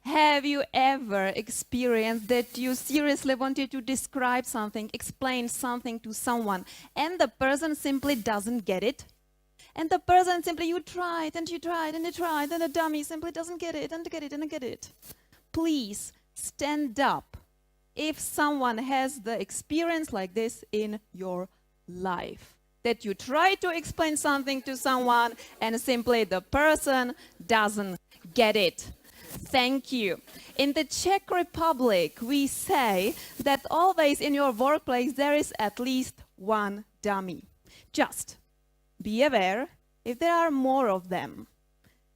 Have you ever experienced that you seriously wanted to describe something, explain something to someone, and the person simply doesn't get it? And the person simply, you tried, and you tried, and you tried, and the dummy simply doesn't get it, and get it, and get it. Please stand up if someone has the experience like this in your life. That you try to explain something to someone and simply the person doesn't get it. Thank you. In the Czech Republic, we say that always in your workplace there is at least one dummy. Just be aware, if there are more of them,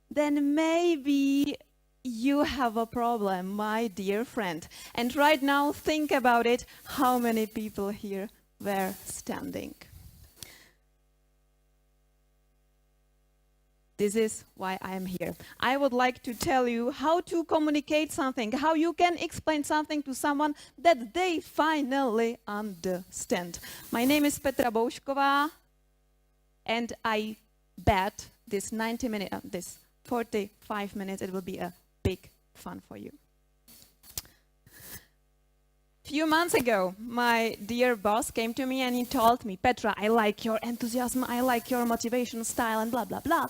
then maybe you have a problem, my dear friend. And right now, think about it, how many people here were standing. This is why I am here. I would like to tell you how to communicate something, how you can explain something to someone that they finally understand. My name is Petra Bouskova, and I bet this 45 minutes, it will be a big fun for you. Few months ago, my dear boss came to me and he told me, Petra, I like your enthusiasm, I like your motivation style and blah, blah, blah.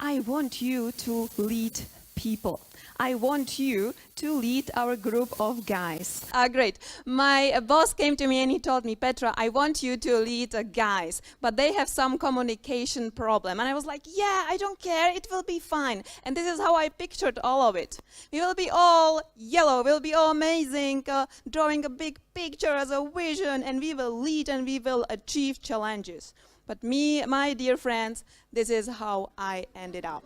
I want you to lead people. I want you to lead our group of guys. Great. My boss came to me and he told me, Petra, I want you to lead guys, but they have some communication problem. And I was like, yeah, I don't care, it will be fine. And this is how I pictured all of it. We will be all yellow, we'll be all amazing, drawing a big picture as a vision, and we will lead and we will achieve challenges. But me, my dear friends, this is how I ended up.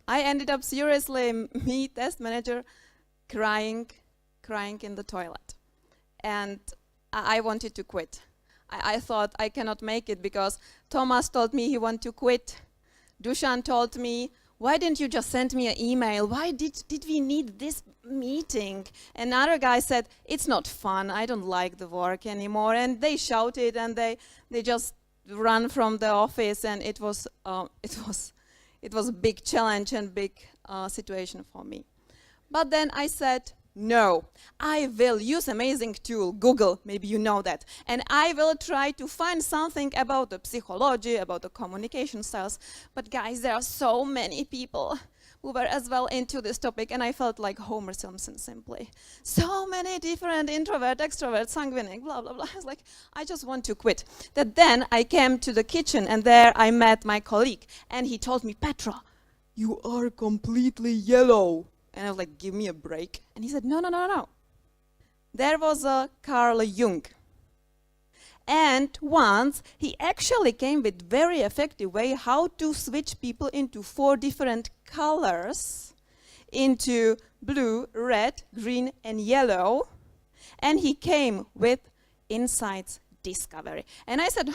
I ended up seriously, me, test manager, crying in the toilet. And I wanted to quit. I thought I cannot make it because Thomas told me he wanted to quit. Dusan told me, why didn't you just send me an email? Why did we need this meeting? Another guy said, it's not fun, I don't like the work anymore. And they shouted and they just ran from the office, and it was a big challenge and big situation for me. But then I said, no, I will use amazing tool, Google, maybe you know that, and I will try to find something about the psychology, about the communication styles. But guys, there are so many people who were as well into this topic, and I felt like Homer Simpson simply. So many different introvert, extrovert, sanguinic, blah, blah, blah. I was like, I just want to quit. That then I came to the kitchen, and there I met my colleague, and he told me, Petra, you are completely yellow. And I was like, give me a break. And he said, no, no, no, no. There was a Carl Jung. And once he actually came with very effective way how to switch people into 4 different colors, into blue, red, green, and yellow. And he came with insights discovery. And I said,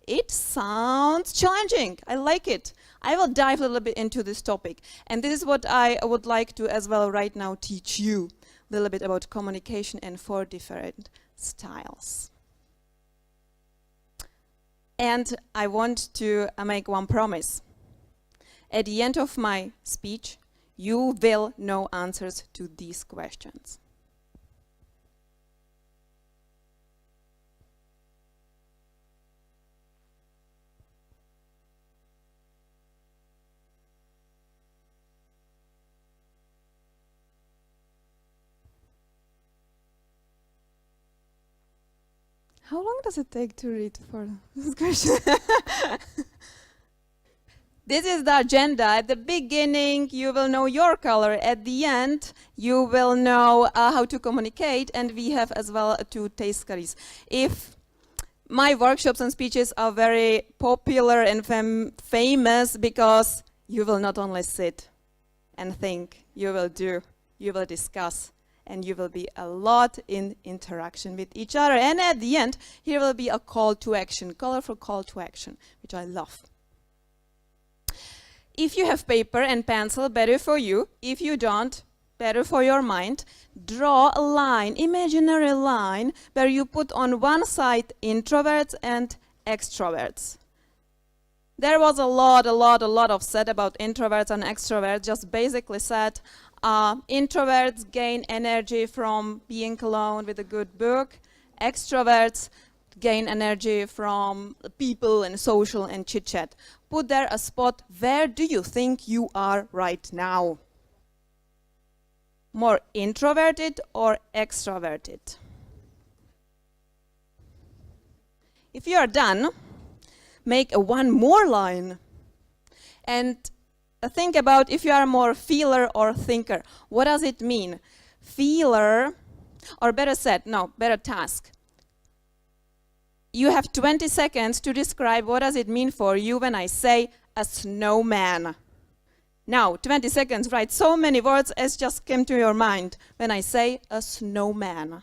it sounds challenging. I like it. I will dive a little bit into this topic. And this is what I would like to as well right now teach you a little bit about communication and 4 different styles. And I want to make one promise. At the end of my speech, you will know answers to these questions. How long does it take to read for this question? This is the agenda. At the beginning, you will know your color. At the end, you will know how to communicate, and we have as well 2 case studies. If my workshops and speeches are very popular and famous because you will not only sit and think, you will do, you will discuss, and you will be a lot in interaction with each other. And at the end, here will be a call to action, colorful call to action, which I love. If you have paper and pencil, better for you. If you don't, better for your mind. Draw a line, imaginary line, where you put on one side introverts and extroverts. There was a lot of said about introverts and extroverts. Just basically said, introverts gain energy from being alone with a good book. Extroverts gain energy from people and social and chit-chat. Put there a spot. Where do you think you are right now? More introverted or extroverted? If you are done, make a one more line and think about if you are more feeler or thinker. What does it mean? Feeler, or better said, no, better task. You have 20 seconds to describe what does it mean for you when I say a snowman. Now, 20 seconds, write so many words as just came to your mind when I say a snowman.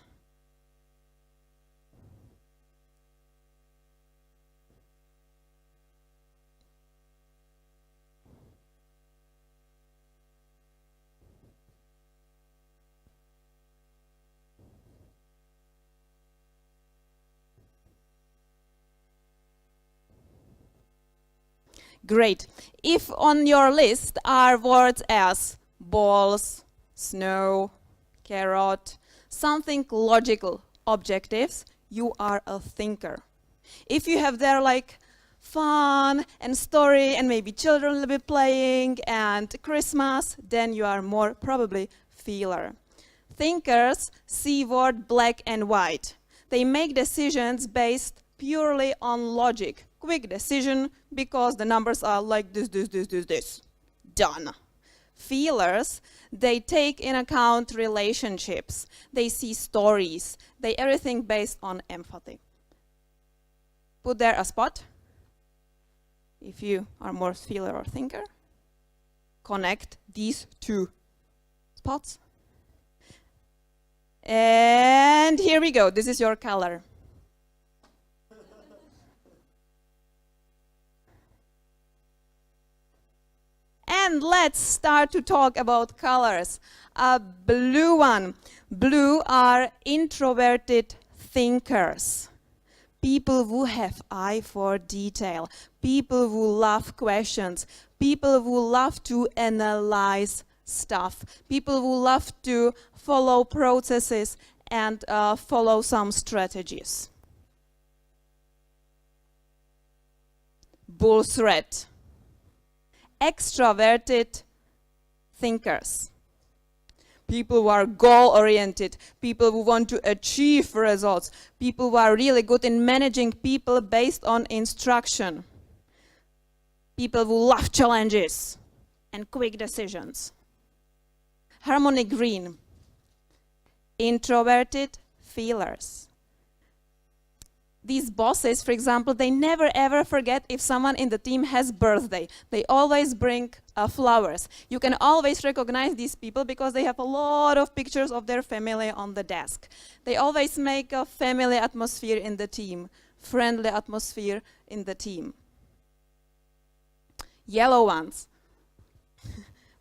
Great. If on your list are words as balls, snow, carrot, something logical, objectives, you are a thinker. If you have there like fun and story and maybe children will be playing and Christmas, then you are more probably feeler. Thinkers see word black and white. They make decisions based purely on logic. Quick decision because the numbers are like this. Done. Feelers, they take in account relationships. They see stories. They everything based on empathy. Put there a spot. If you are more feeler or thinker, connect these two spots. And here we go. This is your color. And let's start to talk about colors. A blue one. Blue are introverted thinkers. People who have eye for detail. People who love questions. People who love to analyze stuff. People who love to follow processes and follow some strategies. Bull's red. Extroverted thinkers. People who are goal-oriented, people who want to achieve results, people who are really good in managing people based on instruction, people who love challenges and quick decisions. Harmony green. Introverted feelers. These bosses, for example, they never ever forget if someone in the team has birthday. They always bring flowers. You can always recognize these people because they have a lot of pictures of their family on the desk. They always make a family atmosphere in the team, friendly atmosphere in the team. Yellow ones.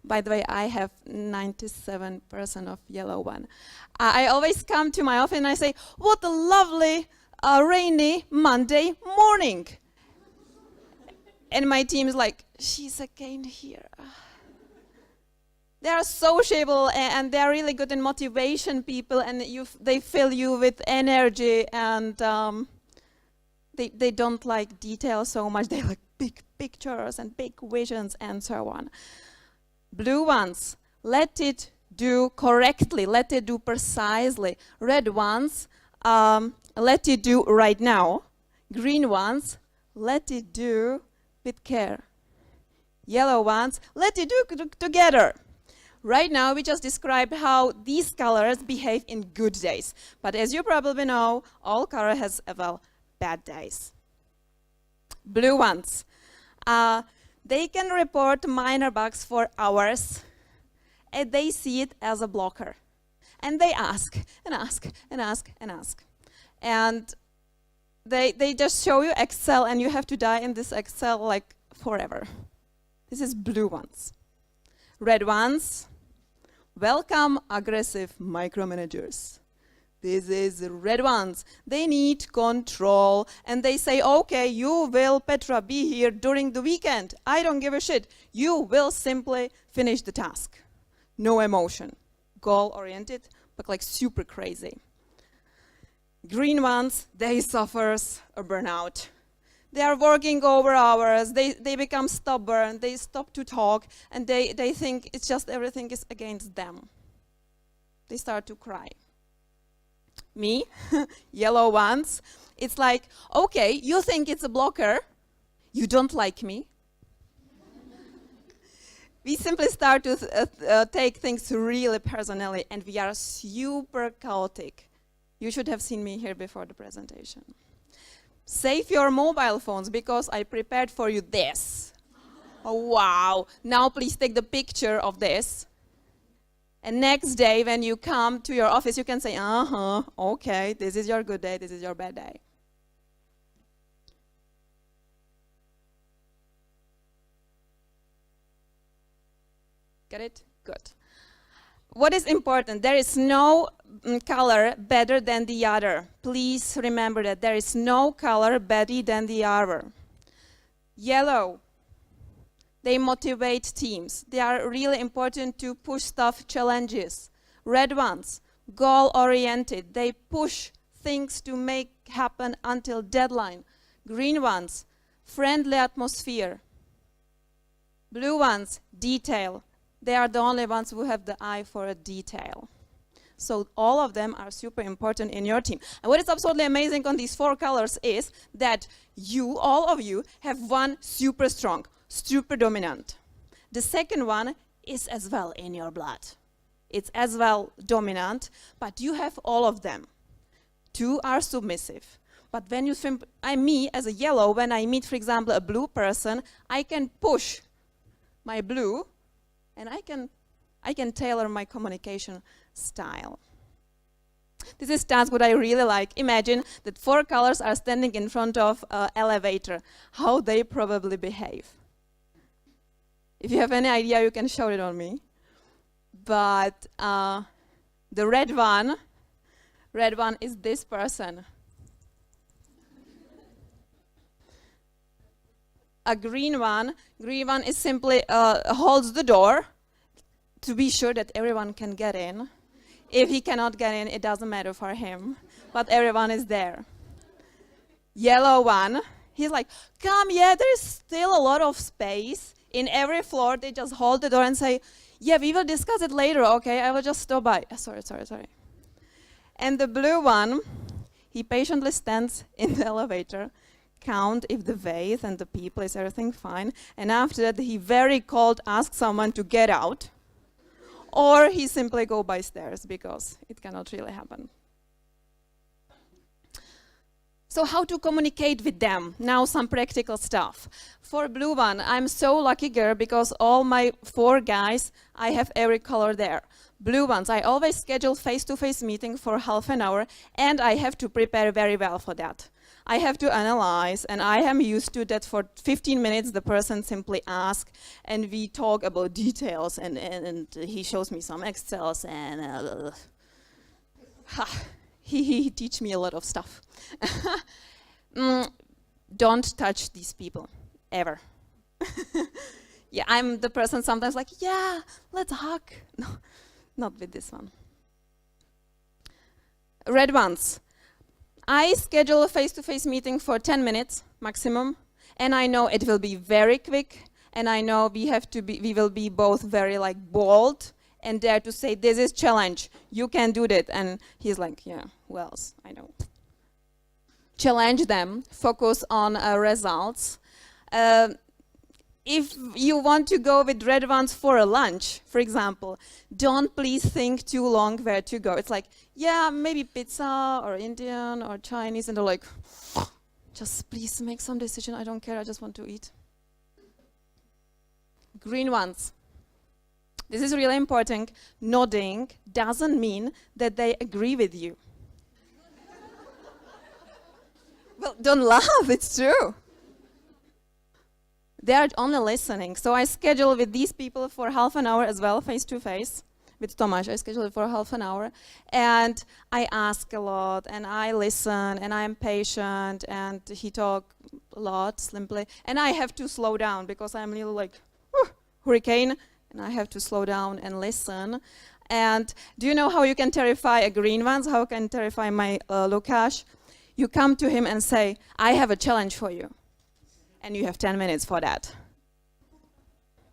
By the way, I have 97% of yellow one. I always come to my office and I say, what a lovely rainy Monday morning. And my team is like, she's again here. They are sociable and they are really good in motivation people and they fill you with energy and they don't like detail so much. They like big pictures and big visions and so on. Blue ones, let it do correctly, let it do precisely. Red ones, let it do right now. Green ones, let it do with care. Yellow ones, let it do together. Right now, we just described how these colors behave in good days. But as you probably know, all color has, well, bad days. Blue ones, they can report minor bugs for hours, and they see it as a blocker. And they ask, and ask, and ask, and ask. And they just show you Excel, and you have to die in this Excel like forever. This is blue ones. Red ones, welcome aggressive micromanagers. This is the red ones. They need control. And they say, okay, you will, Petra, be here during the weekend. I don't give a shit. You will simply finish the task. No emotion. Goal-oriented, but like super crazy. Green ones, they suffers a burnout. They are working over hours. They become stubborn. They stop to talk. And they think it's just everything is against them. They start to cry. Me, yellow ones, it's like, okay, you think it's a blocker, you don't like me. We simply start to take things really personally, and we are super chaotic. You should have seen me here before the presentation. Save your mobile phones, because I prepared for you this. Oh, wow. Now please take the picture of this. And next day, when you come to your office, you can say, okay, this is your good day, this is your bad day. Get it? Good. What is important? There is no color better than the other. Please remember that there is no color better than the other. Yellow. They motivate teams. They are really important to push tough challenges. Red ones, goal-oriented. They push things to make happen until deadline. Green ones, friendly atmosphere. Blue ones, detail. They are the only ones who have the eye for a detail. So all of them are super important in your team. And what is absolutely amazing on these 4 colors is that you, all of you, have one super strong, super dominant. The second one is as well in your blood. It's as well dominant, but you have all of them. 2 are submissive. But when you me as a yellow, when I meet, for example, a blue person, I can push my blue, and I can tailor my communication style. This is task what I really like. Imagine that 4 colors are standing in front of an elevator. How they probably behave. If you have any idea, you can show it on me. But the red one is this person. A green one is simply holds the door to be sure that everyone can get in. If he cannot get in, it doesn't matter for him, but everyone is there. Yellow one, he's like, come, yeah, there's still a lot of space. In every floor, they just hold the door and say, yeah, we will discuss it later, okay? I will just stop by. Sorry. And the blue one, he patiently stands in the elevator, count if the vase and the people is everything fine, and after that, he very cold asks someone to get out, or he simply go by stairs, because it cannot really happen. So how to communicate with them? Now some practical stuff. For blue one, I'm so lucky girl because all my 4 guys, I have every color there. Blue ones, I always schedule face-to-face meeting for half an hour, and I have to prepare very well for that. I have to analyze, and I am used to that. For 15 minutes the person simply asks, and we talk about details, and he shows me some Excels, and he teach me a lot of stuff. Don't touch these people, ever. Yeah, I'm the person sometimes like, yeah, let's hug. No, not with this one. Red ones. I schedule a face-to-face meeting for 10 minutes maximum, and I know it will be very quick, and I know we will be both very like bold and dare to say, this is challenge, you can do that. And he's like, yeah, who else? I know. Challenge them, focus on results. If you want to go with red ones for a lunch, for example, don't please think too long where to go. It's like, yeah, maybe pizza or Indian or Chinese, and they're like, just please make some decision, I don't care, I just want to eat. Green ones. This is really important. Nodding doesn't mean that they agree with you. Well, don't laugh, it's true. They are only listening. So I schedule with these people for half an hour as well, face to face. with Tomáš. I schedule it for half an hour. And I ask a lot, and I listen, and I'm patient, and he talks a lot, simply. And I have to slow down, because I'm really like, hurricane, and I have to slow down and listen. And do you know how you can terrify a green ones? How can terrify my Lukáš? You come to him and say, I have a challenge for you. And you have 10 minutes for that.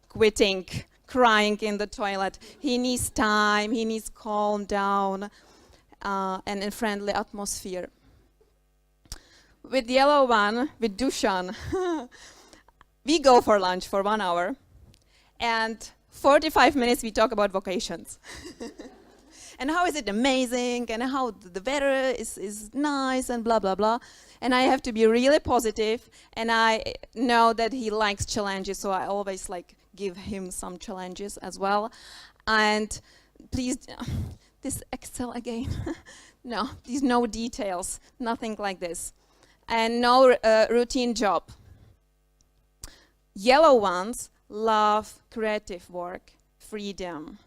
Quitting, crying in the toilet. He needs time, he needs calm down, and a friendly atmosphere. With the yellow one, with Dusan, we go for lunch for 1 hour, and 45 minutes we talk about vocations. And how is it amazing, and how the weather is nice, and blah, blah, blah. And I have to be really positive, and I know that he likes challenges, so I always like give him some challenges as well. And please, this Excel again. No, these no details, nothing like this. And no routine job. Yellow ones love creative work, freedom.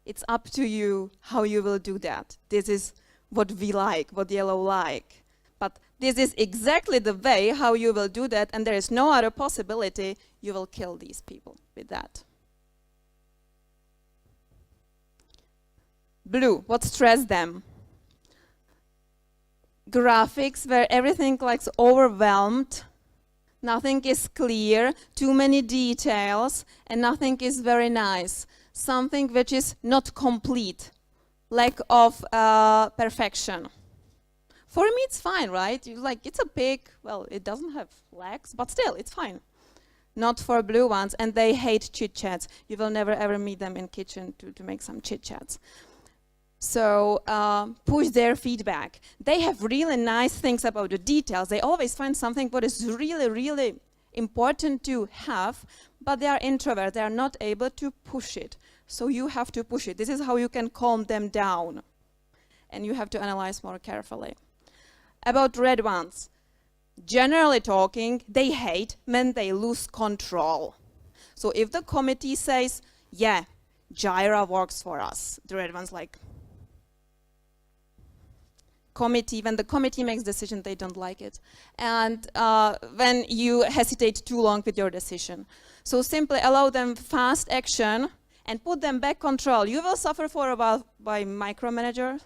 It's up to you how you will do that. This is what we like, what yellow like. But this is exactly the way how you will do that, and there is no other possibility. You will kill these people with that. Blue, what stress them? Graphics where everything like overwhelmed, nothing is clear, too many details, and nothing is very nice. Something which is not complete, lack of perfection. For me, it's fine, right? It's a pig. Well, it doesn't have legs, but still, it's fine. Not for blue ones, and they hate chit-chats. You will never ever meet them in kitchen to make some chit-chats. So push their feedback. They have really nice things about the details. They always find something what is really, really important to have, but they are introverts. They are not able to push it. So you have to push it. This is how you can calm them down. And you have to analyze more carefully. About red ones. Generally talking, they hate when they lose control. So if the committee says, yeah, Jira works for us, the red ones like, committee, when the committee makes decision, they don't like it. And when you hesitate too long with your decision. So simply allow them fast action and put them back control. You will suffer for a while by micromanagement,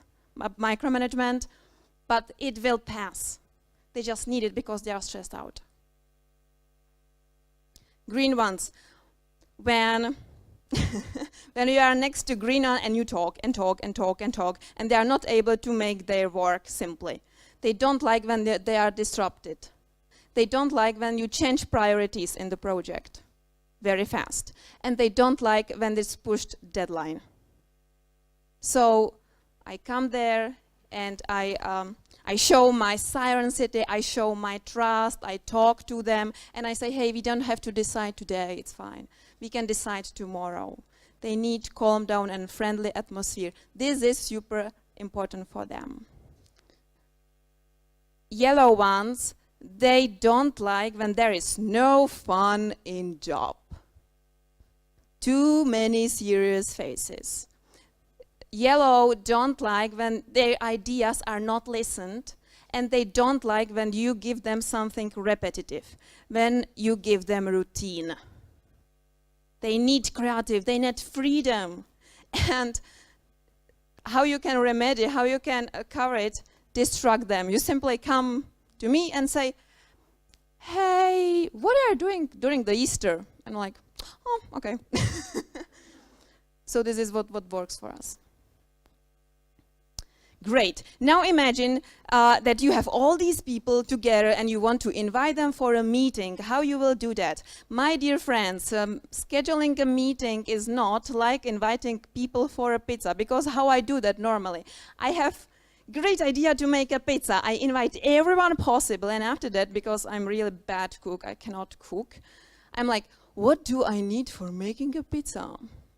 but it will pass. They just need it because they are stressed out. Green ones, when when you are next to green one and you talk and talk and talk and talk, and they are not able to make their work simply. They don't like when they are disrupted. They don't like when you change priorities in the project very fast. And they don't like when it's pushed deadline. So I come there and I show my serenity, I show my trust, I talk to them, and I say, hey, we don't have to decide today, it's fine. We can decide tomorrow. They need calm down and friendly atmosphere. This is super important for them. Yellow ones, they don't like when there is no fun in job. Too many serious faces. Yellow don't like when their ideas are not listened, and they don't like when you give them something repetitive, when you give them routine. They need creative, they need freedom. And how you can remedy, how you can cover it, distract them. You simply come to me and say, hey, what are you doing during the Easter? And I'm like, oh, okay. So this is what works for us. Great. Now imagine that you have all these people together and you want to invite them for a meeting. How you will do that? My dear friends, scheduling a meeting is not like inviting people for a pizza, because how I do that normally. I have great idea to make a pizza. I invite everyone possible, and after that, because I'm really bad cook, I cannot cook, I'm like, what do I need for making a pizza?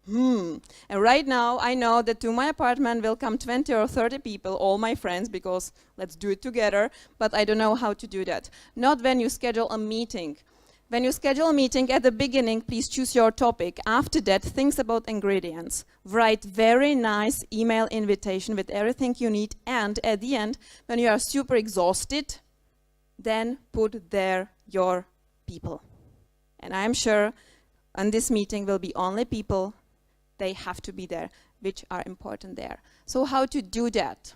And right now, I know that to my apartment will come 20 or 30 people, all my friends, because let's do it together, but I don't know how to do that. Not when you schedule a meeting. When you schedule a meeting at the beginning, please choose your topic. After that, think about ingredients. Write very nice email invitation with everything you need. And at the end, when you are super exhausted, then put there your people. And I'm sure on this meeting will be only people, they have to be there, which are important there. So how to do that?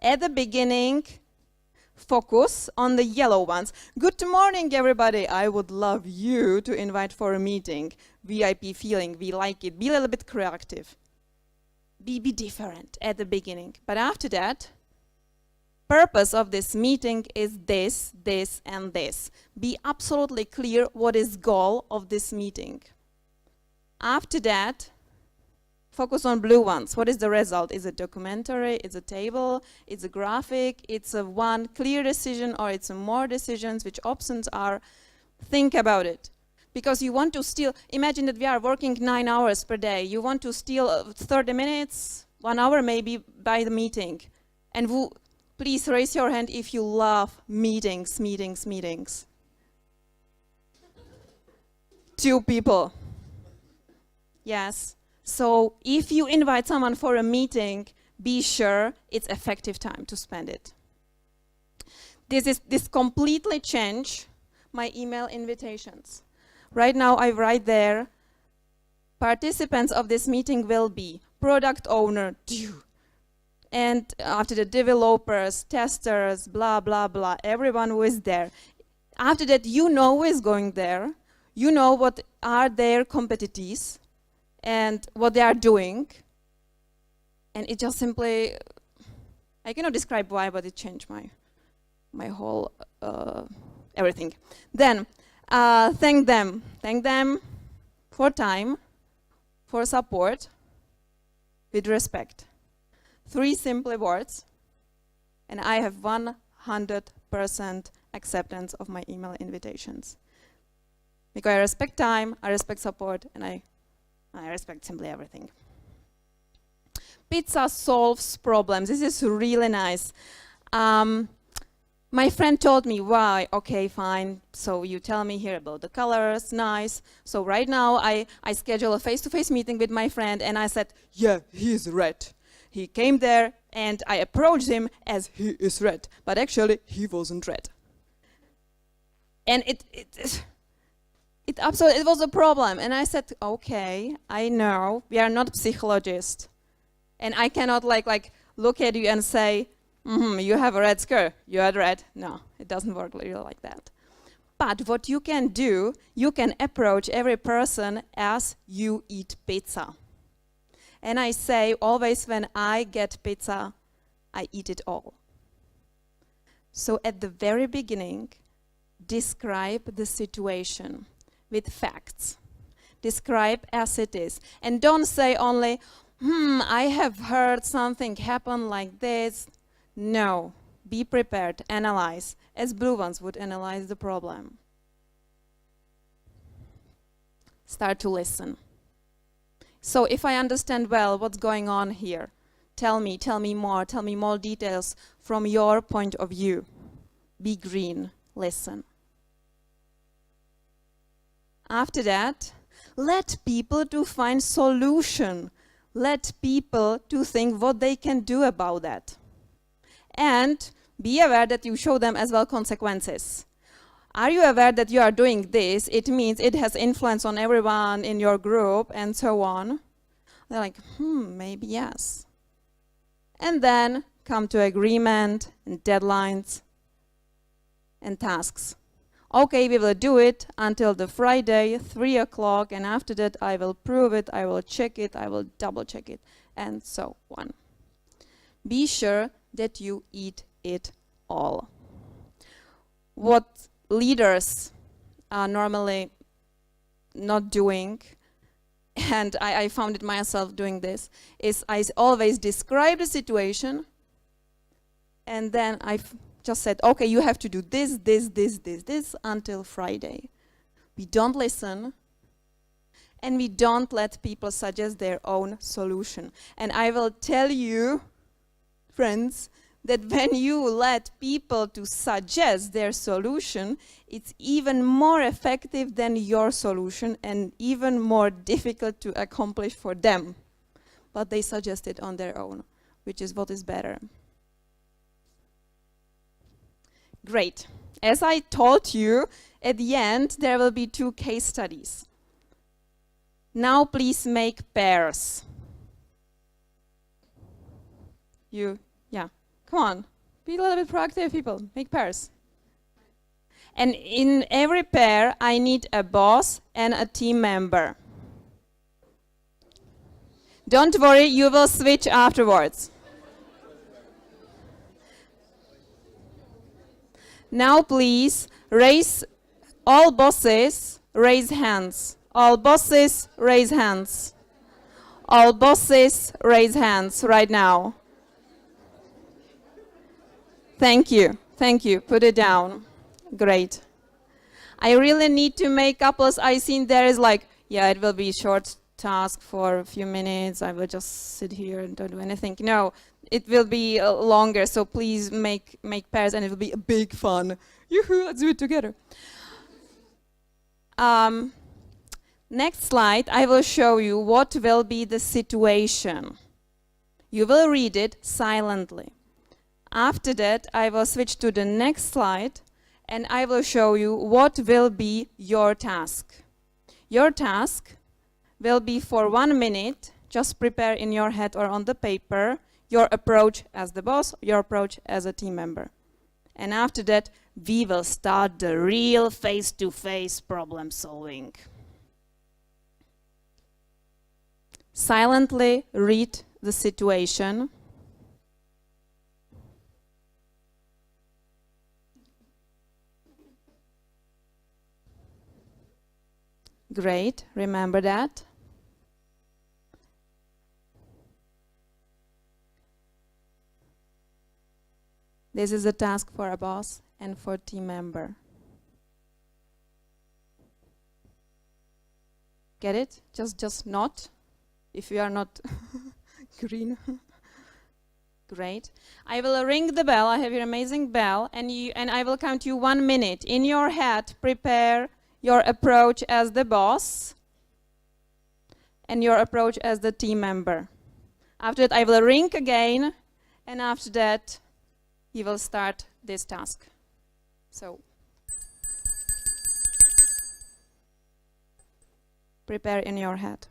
At the beginning, focus on the yellow ones. Good morning, everybody. I would love you to invite for a meeting. VIP feeling, we like it. Be a little bit creative. Be different at the beginning. But after that, purpose of this meeting is this, this, and this. Be absolutely clear what is goal of this meeting. After that, focus on blue ones. What is the result? Is it documentary? Is it a table? It's a graphic? It's a one clear decision, or it's a more decisions? Which options are? Think about it. Because you want to steal, imagine that we are working 9 hours per day. You want to steal 30 minutes, 1 hour maybe by the meeting. And please raise your hand if you love meetings. 2 people. Yes. So if you invite someone for a meeting, be sure it's effective time to spend it. This completely changed my email invitations. Right now I write there, participants of this meeting will be product owner, and after the developers, testers, blah, blah, blah, everyone who is there. After that, you know who is going there. You know what are their competitors and what they are doing. And it just simply, I cannot describe why, but it changed my whole everything. Then, thank them. Thank them for time, for support, with respect. 3 simple words, and I have 100% acceptance of my email invitations. Because I respect time, I respect support, and I respect simply everything. Pizza solves problems. This is really nice. My friend told me, why? Okay, fine. So you tell me here about the colors, nice. So right now I schedule a face-to-face meeting with my friend, and I said, yeah, he's red. He came there, and I approached him as he is red. But actually, he wasn't red. And it absolutely, it was a problem. And I said, okay, I know, we are not psychologists. And I cannot like look at you and say, you have a red skirt, you are red. No, it doesn't work really like that. But what you can do, you can approach every person as you eat pizza. And I say always when I get pizza, I eat it all. So at the very beginning, describe the situation with facts. Describe as it is. And don't say only, I have heard something happen like this. No, be prepared, analyze, as blue ones would analyze the problem. Start to listen. So if I understand well what's going on here, tell me more details from your point of view. Be green, listen. After that, let people to find solution. Let people to think what they can do about that. And be aware that you show them as well consequences. Are you aware that you are doing this? It means it has influence on everyone in your group and so on. They're like, maybe yes. And then come to agreement and deadlines and tasks. Okay, we will do it until the Friday, 3 o'clock, and after that I will prove it, I will check it, I will double check it, and so on. Be sure that you eat it all. What leaders are normally not doing, and I found it myself doing this, is I always describe the situation, and then I just said, okay, you have to do this until Friday. We don't listen, and we don't let people suggest their own solution. And I will tell you, friends, that when you let people to suggest their solution, it's even more effective than your solution and even more difficult to accomplish for them. But they suggest it on their own, which is what is better. Great. As I told you, at the end there will be 2 case studies. Now please make pairs. Come on, be a little bit proactive, people. Make pairs. And in every pair, I need a boss and a team member. Don't worry, you will switch afterwards. Now please, all bosses, raise hands. All bosses, raise hands. All bosses, raise hands right now. Thank you. Thank you. Put it down. Great. I really need to make couples. I seen there is like, yeah, it will be a short task for a few minutes. I will just sit here and don't do anything. No, it will be longer. So please make pairs, and it will be a big fun. Yoo-hoo, let's do it together. Next slide, I will show you what will be the situation. You will read it silently. After that, I will switch to the next slide, and I will show you what will be your task. Your task will be for 1 minute. Just prepare in your head or on the paper your approach as the boss, your approach as a team member. And after that, we will start the real face-to-face problem solving. Silently read the situation. Great, remember that. This is a task for a boss and for a team member. Get it? Just not, if you are not green. Great. I will ring the bell. I have your amazing bell, and I will count you 1 minute. In your head, prepare your approach as the boss and your approach as the team member. After that, I will ring again, and after that, you will start this task. So, prepare in your head.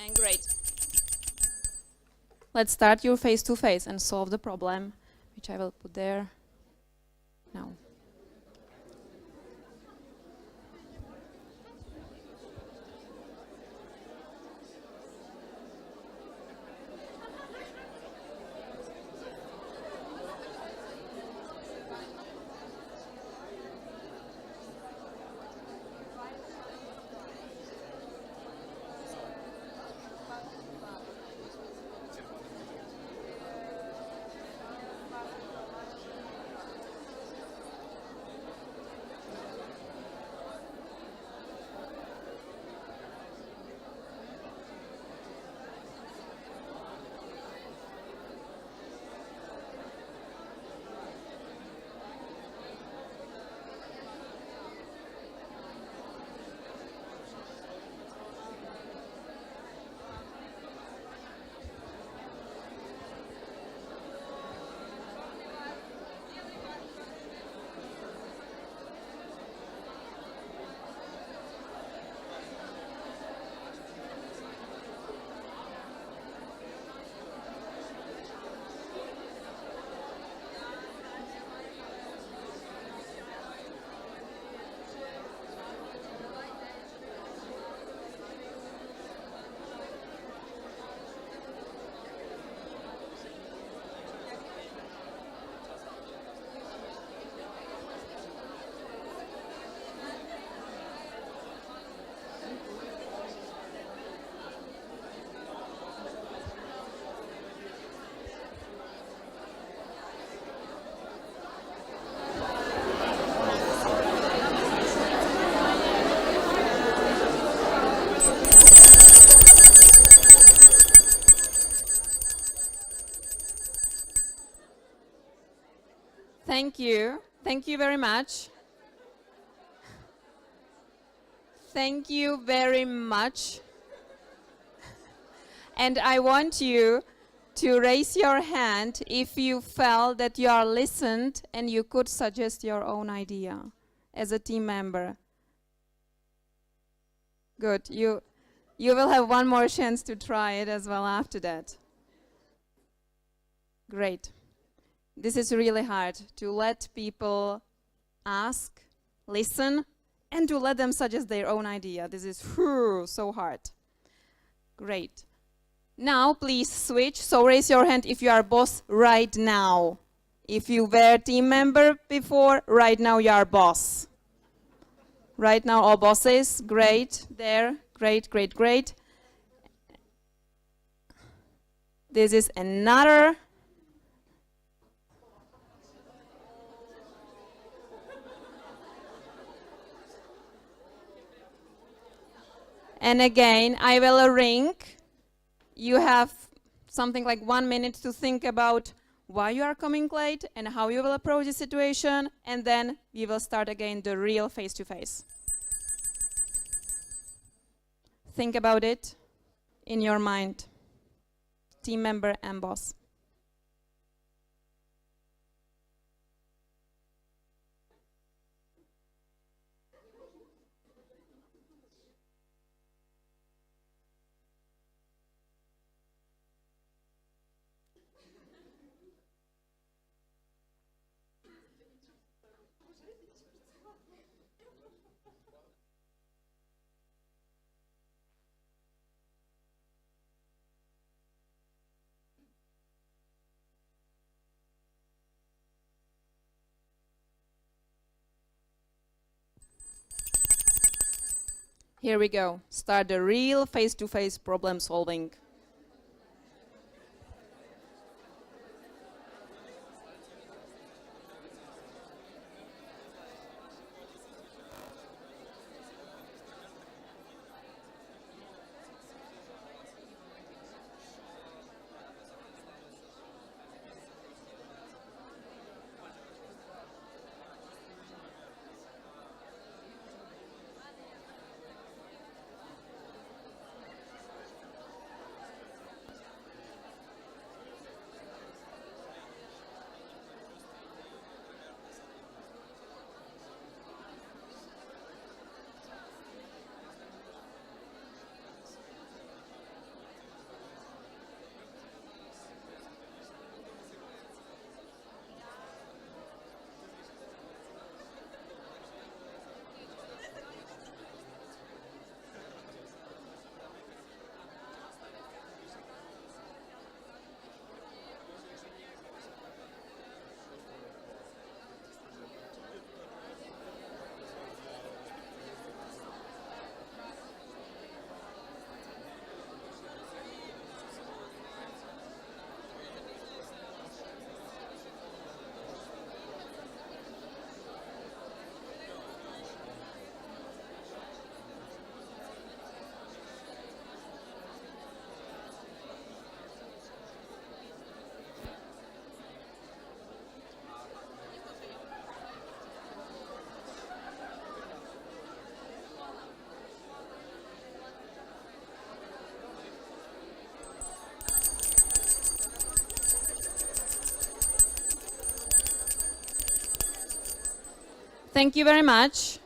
And great. Let's start your face-to-face and solve the problem, which I will put there now. Thank you. Thank you very much. Thank you very much. And I want you to raise your hand if you felt that you are listened and you could suggest your own idea as a team member. Good. You will have one more chance to try it as well after that. Great. This is really hard, to let people ask, listen, and to let them suggest their own idea. This is so hard. Great. Now, please switch. So raise your hand if you are boss right now. If you were team member before, right now you are boss. Right now, all bosses. Great. There. Great, great, great. This is another. And again, I will ring. You have something like 1 minute to think about why you are coming late and how you will approach the situation, and then we will start again the real face-to-face. Think about it in your mind, team member and boss. Here we go. Start the real face-to-face problem solving. Thank you very much.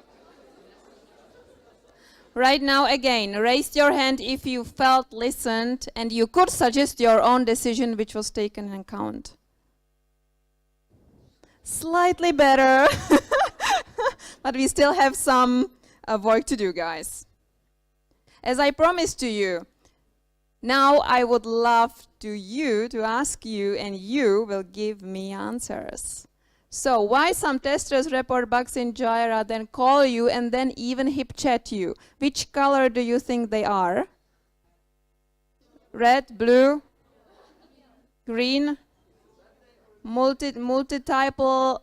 Right now, again, raise your hand if you felt listened and you could suggest your own decision which was taken in account. Slightly better, but we still have some work to do, guys. As I promised to you, now I would love to ask you, and you will give me answers. So why some testers report bugs in Jira, then call you, and then even hip chat you? Which color do you think they are? Red, blue, green, multi-typal,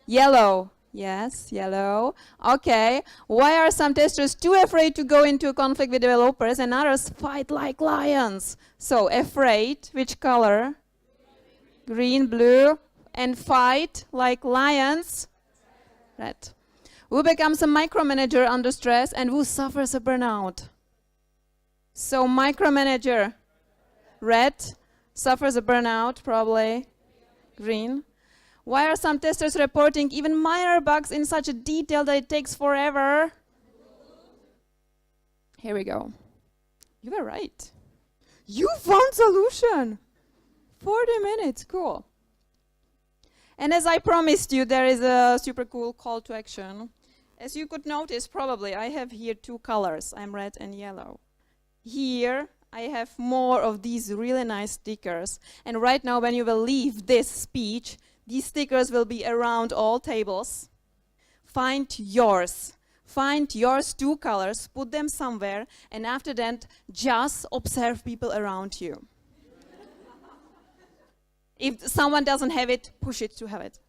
yellow. Yes, yellow. Okay. Why are some testers too afraid to go into a conflict with developers and others fight like lions? So afraid, which color? Green, blue. and fight like lions? Red. Who becomes a micromanager under stress and who suffers a burnout? So micromanager, red, suffers a burnout, probably green. Why are some testers reporting even minor bugs in such a detail that it takes forever? Here we go. You were right. You found solution. 40 minutes, cool. And as I promised you, there is a super cool call to action. As you could notice, probably, I have here two colors. I'm red and yellow. Here, I have more of these really nice stickers. And right now, when you will leave this speech, these stickers will be around all tables. Find yours. Find yours two colors, put them somewhere, and after that, just observe people around you. If someone doesn't have it, push it to have it.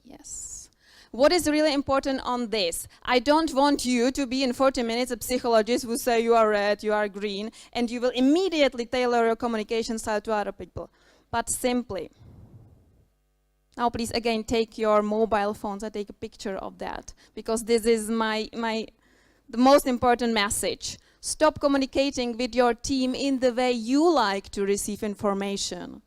Yes. What is really important on this? I don't want you to be in 40 minutes a psychologist who say you are red, you are green, and you will immediately tailor your communication style to other people. But simply, now please again take your mobile phones and take a picture of that, because this is the most important message. Stop communicating with your team in the way you like to receive information.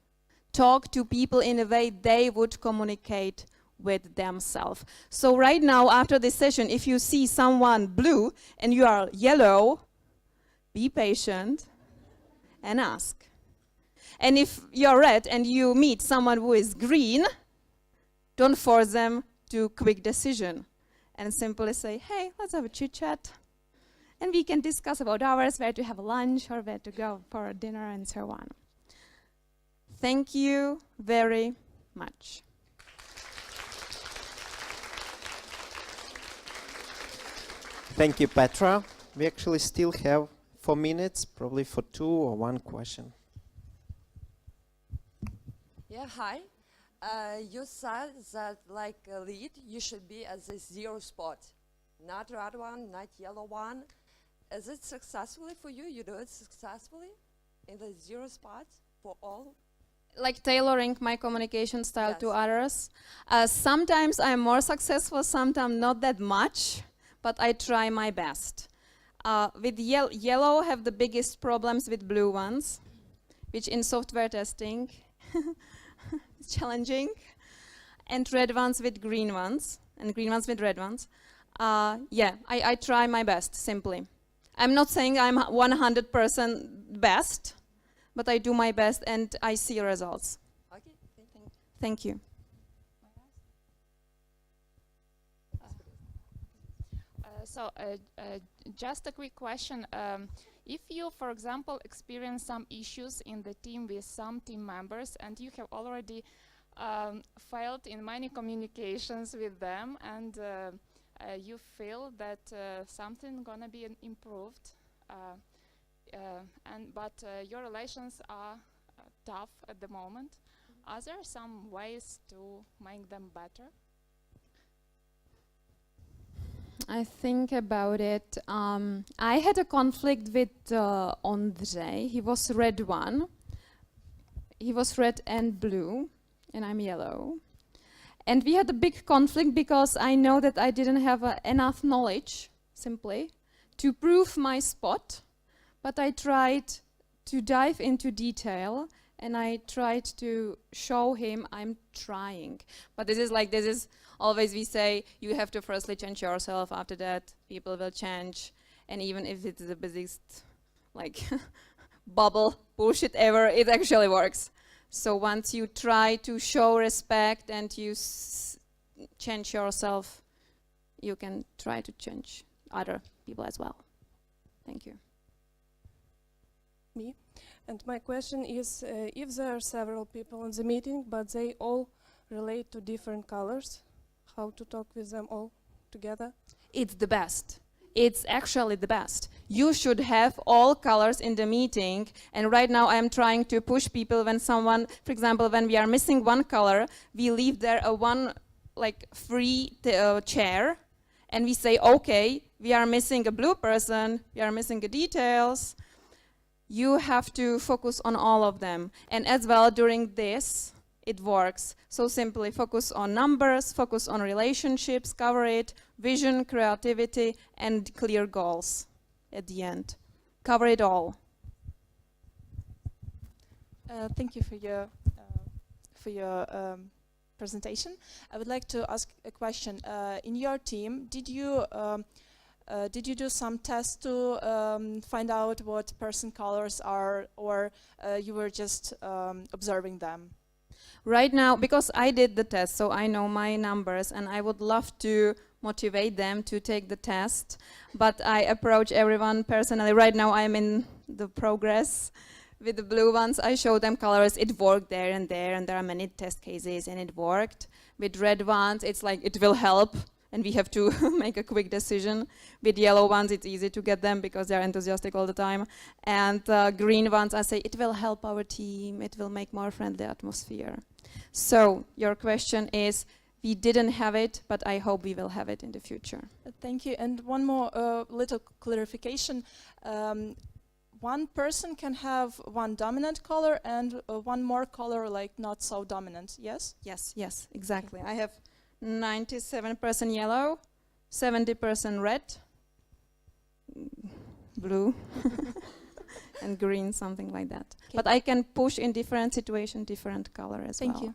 Talk to people in a way they would communicate with themselves. So right now, after this session, if you see someone blue and you are yellow, be patient and ask. And if you're red and you meet someone who is green, don't force them to quick decision. And simply say, hey, let's have a chit-chat. And we can discuss about hours, where to have lunch or where to go for dinner and so on. Thank you very much. Thank you, Petra. We actually still have 4 minutes, probably for 2 or 1 question. Yeah, hi. You said that like a lead, you should be at the 0 spot. Not red one, not yellow one. Is it successfully for you? You do it successfully in the 0 spot for all? Like tailoring my communication style Yes. to others. Sometimes I'm more successful, sometimes not that much, but I try my best. With yellow have the biggest problems with blue ones, which in software testing is challenging, and red ones with green ones, and green ones with red ones. Yeah, I try my best, simply. I'm not saying I'm 100% best, but I do my best and I see results. Okay, Thank you. Just a quick question. If you, for example, experience some issues in the team with some team members and you have already failed in many communications with them and you feel that something gonna be improved, but your relations are tough at the moment, are there some ways to make them better? I think about it. I had a conflict with Ondřej. He was red one. He was red and blue, and I'm yellow. And we had a big conflict because I know that I didn't have enough knowledge, simply, to prove my spot. But I tried to dive into detail, and I tried to show him I'm trying. But this is always we say, you have to firstly change yourself, after that people will change. And even if it's the biggest bubble bullshit ever, it actually works. So once you try to show respect and you change yourself, you can try to change other people as well. Thank you. Me. And my question is, if there are several people in the meeting, but they all relate to different colors, how to talk with them all together? It's the best. It's actually the best. You should have all colors in the meeting, and right now I am trying to push people when someone, for example, when we are missing one color, we leave there a one free chair, and we say, okay, we are missing a blue person, we are missing the details. you have to focus on all of them. And as well, during this, it works. So simply focus on numbers, focus on relationships, cover it, vision, creativity, and clear goals at the end. Cover it all. Thank you for your presentation. I would like to ask a question. In your team, did you do some tests to find out what person colors are, or you were just observing them? Right now, because I did the test, so I know my numbers, and I would love to motivate them to take the test, but I approach everyone personally. Right now, I'm in the progress. With the blue ones, I show them colors. It worked there, and there are many test cases, and it worked. With red ones, it's like it will help, and we have to make a quick decision. With yellow ones, it's easy to get them because they're enthusiastic all the time. And green ones, I say, it will help our team. It will make more friendly atmosphere. So your question is, we didn't have it, but I hope we will have it in the future. Thank you. And one more little clarification. One person can have one dominant color and one more color, like not so dominant, yes? Yes, exactly. I have 97% yellow, 70% red, blue, and green, something like that. Okay. But I can push in different situations, different color as well. Thank you.